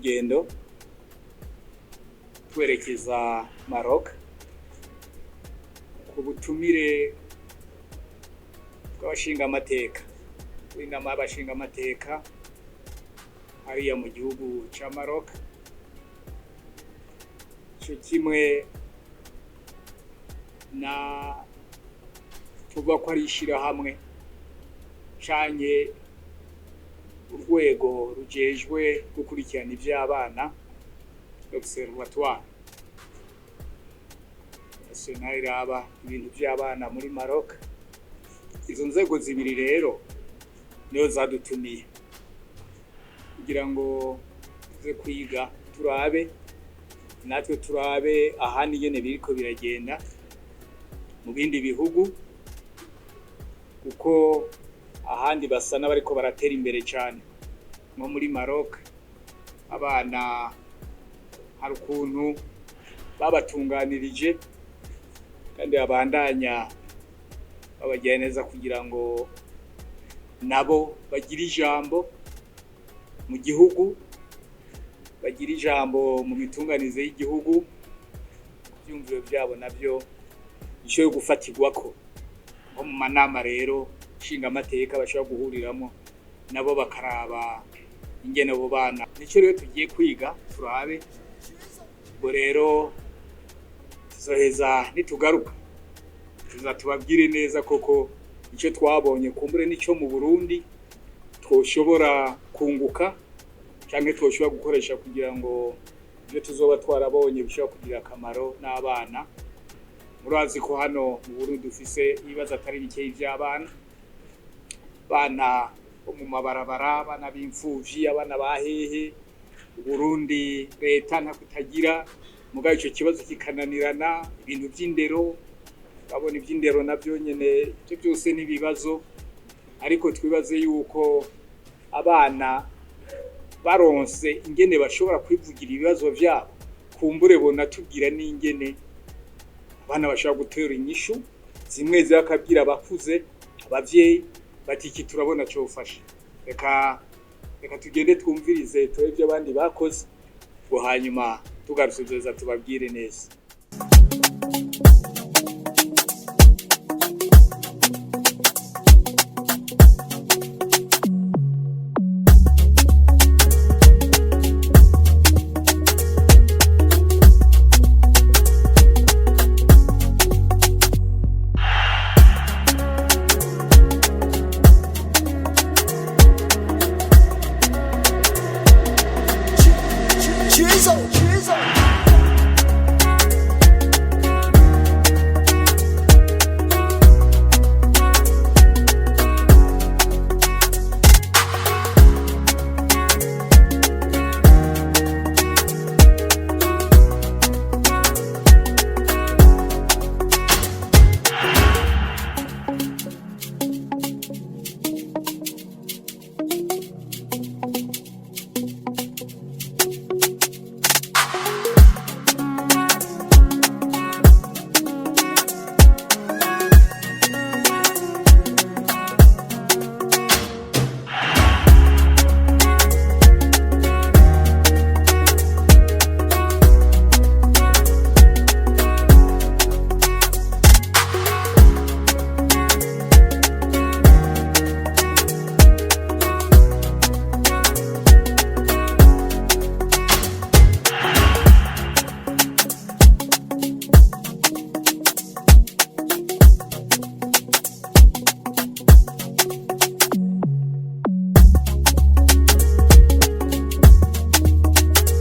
rugendo twerekeza Maroc ku butumire bw'abashinga amateka w'inama y'abashinga amateka hariya mu gihugu ca Maroc. Ico kimwe na tuvuga ko ari ishirahamwe canke urwego rujejwe gukurikirana ivy'abana, l'Observatoire National iraba ibintu vy'abana muri Maroc. Izo nzego zibiri rero niyo zadutumiye kugira ngo tuze kwiga turabe natwe turabe ahandi nyene biriko biragenda mu bindi bihugu, kuko ahandi basa n'abariko baratera imbere cane. Nko muri Maroc abana hari ukuntu babatunganirije kandi babandanya babagira neza kugira ngo nabo bagire ijambo mu gihugu, bagire ijambo mu mitunganize y'igihugu, ivyumviro vyabo navyo bishoboye gufatirwako. Nko mu manama rero nshinga amateka bashobora guhuriramo nabo bakaraba ingene abo bana. Nico rero tugiye kwiga turabe, ubwo rero tuzoheza nitugaruka tuzatubabwire neza koko ico twabonye, kumbure nico mu Burundi twoshobora kunguka canke twoshobora gukoresha kugira ngo ibyo tuzoba twarabonye bishobora kugira akamaro n'abana. Murazi ko hano mu Burundi dufise ibibazo atari bike vy'abana, bana bo mu mabarabara, abana b'imfuvyi, abana bahehe. Burundi leta nta kutagira mugabe ico kibazo kikananirana. Ibintu vy'indero, babona ivy'indero navyo nyene ivyo byose n'ibibazo, ariko twibaze yuko abana baronse ingene bashobora kwivugira ibibazo vyabo, kumbure bona tubwira n'ingene abana bashobora gutera inyishu zimwe zakabwira abakuze, abavyeyi bati iki turabona cyo ufasha. Reka tugende twumvirize tore ibyo abandi bakoze, ngo hanyuma tugarusuzeza tubabwire neza.